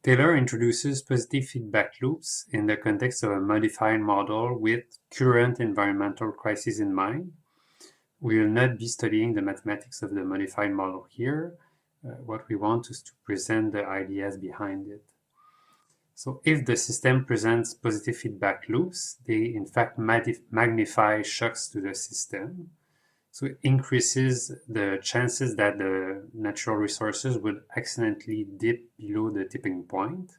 Taylor introduces positive feedback loops in the context of a modified model with current environmental crises in mind. We will not be studying the mathematics of the modified model here. What we want is to present the ideas behind it. So if the system presents positive feedback loops, they in fact magnify shocks to the system. So it increases the chances that the natural resources would accidentally dip below the tipping point.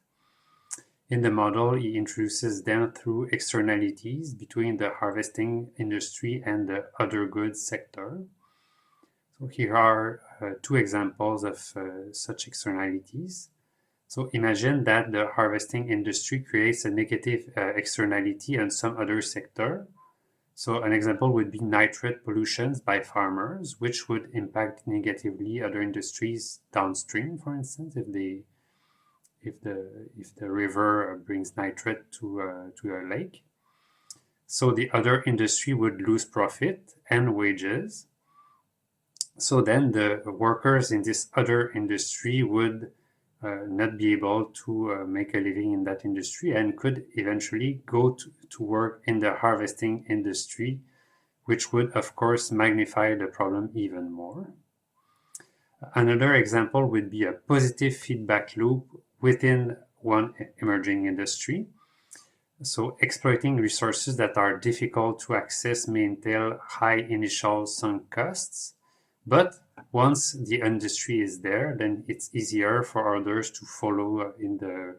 In the model, he introduces them through externalities between the harvesting industry and the other goods sector. So here are two examples of such externalities. So imagine that the harvesting industry creates a negative externality on some other sector. So an example would be nitrate pollutions by farmers, which would impact negatively other industries downstream, for instance, if the river brings nitrate to a lake. So the other industry would lose profit and wages. So then the workers in this other industry would not be able to make a living in that industry and could eventually go to work in the harvesting industry, which would, of course, magnify the problem even more. Another example would be a positive feedback loop within one emerging industry. So exploiting resources that are difficult to access may entail high initial sunk costs, but once the industry is there, then it's easier for others to follow in the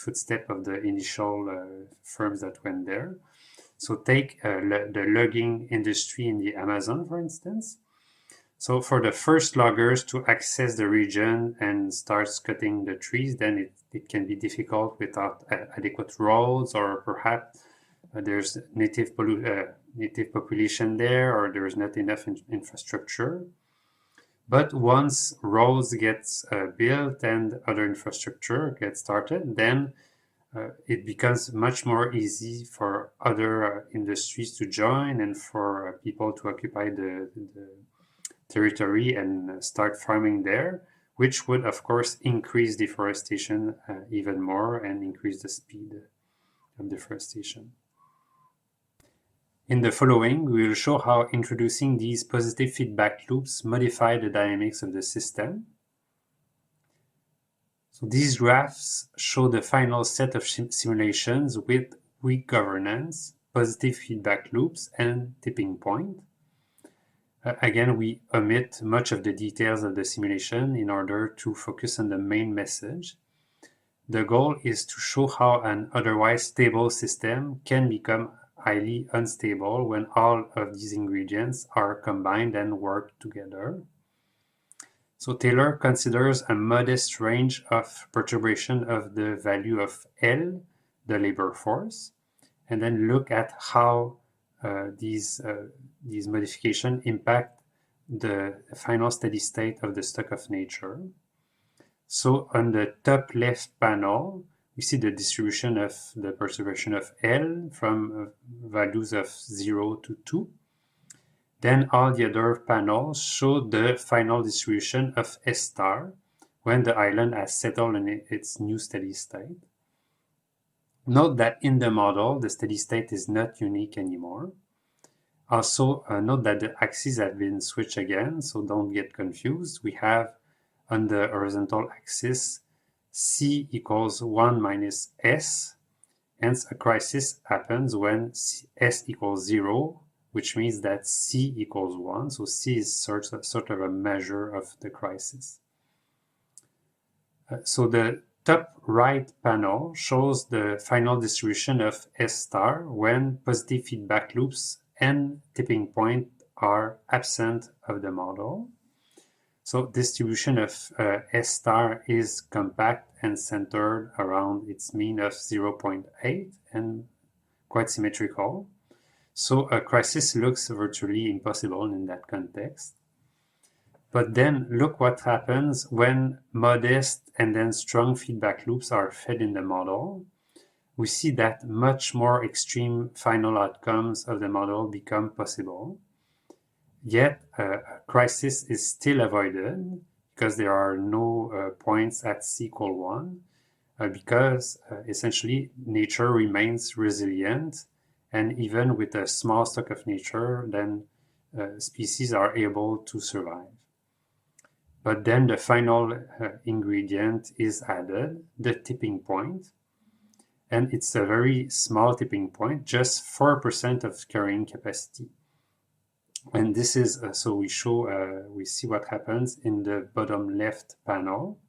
footstep of the initial firms that went there. So take the logging industry in the Amazon, for instance. So for the first loggers to access the region and start cutting the trees, then it can be difficult without adequate roads, or perhaps there's native population there, or there's not enough infrastructure. But once roads get built and other infrastructure gets started, then it becomes much more easy for other industries to join and for people to occupy the territory and start farming there, which would, of course, increase deforestation even more and increase the speed of deforestation. In the following, we will show how introducing these positive feedback loops modify the dynamics of the system. So these graphs show the final set of simulations with weak governance, positive feedback loops, and tipping point. Again, we omit much of the details of the simulation in order to focus on the main message. The goal is to show how an otherwise stable system can become highly unstable when all of these ingredients are combined and work together. So Taylor considers a modest range of perturbation of the value of L, the labor force, and then look at how these modifications impact the final steady state of the stock of nature. So on the top left panel, we see the distribution of the perturbation of L from values of 0 to 2. Then all the other panels show the final distribution of S star when the island has settled in its new steady state. Note that in the model, the steady state is not unique anymore. Also, note that the axes have been switched again, so don't get confused. We have on the horizontal axis C equals 1 minus S. Hence, a crisis happens when S equals 0, which means that C equals 1. So C is sort of a measure of the crisis. So the top right panel shows the final distribution of S star when positive feedback loops and tipping point are absent of the model. So distribution of S star is compact and centered around its mean of 0.8 and quite symmetrical. So a crisis looks virtually impossible in that context. But then look what happens when modest and then strong feedback loops are fed in the model. We see that much more extreme final outcomes of the model become possible. Yet a crisis is still avoided because there are no points at c=1, because essentially nature remains resilient, and even with a small stock of nature, then species are able to survive. But then the final ingredient is added, the tipping point, and it's a very small tipping point, just 4% of carrying capacity. And this is, so we see what happens in the bottom left panel.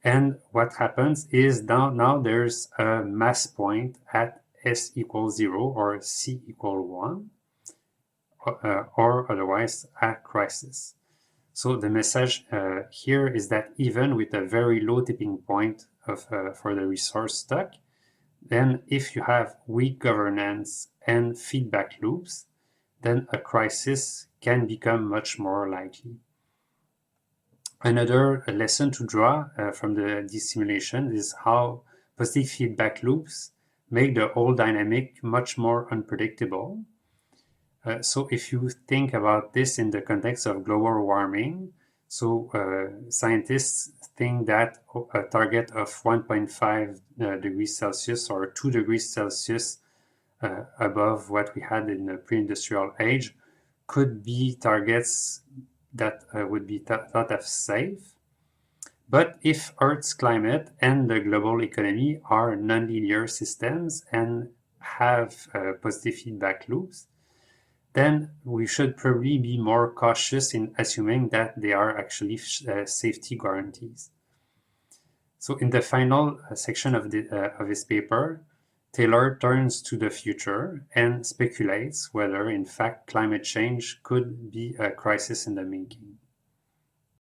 And what happens is now there's a mass point at S=0 or C=1, or otherwise a crisis. So the message here is that even with a very low tipping point for the resource stock, then if you have weak governance and feedback loops, then a crisis can become much more likely. Another lesson to draw from this simulation is how positive feedback loops make the whole dynamic much more unpredictable. So if you think about this in the context of global warming, so scientists think that a target of 1.5 degrees Celsius or 2 degrees Celsius above what we had in the pre-industrial age could be targets that would be thought of safe. But if Earth's climate and the global economy are nonlinear systems and have positive feedback loops, then we should probably be more cautious in assuming that they are actually safety guarantees. So in the final section of this paper, Taylor turns to the future and speculates whether, in fact, climate change could be a crisis in the making.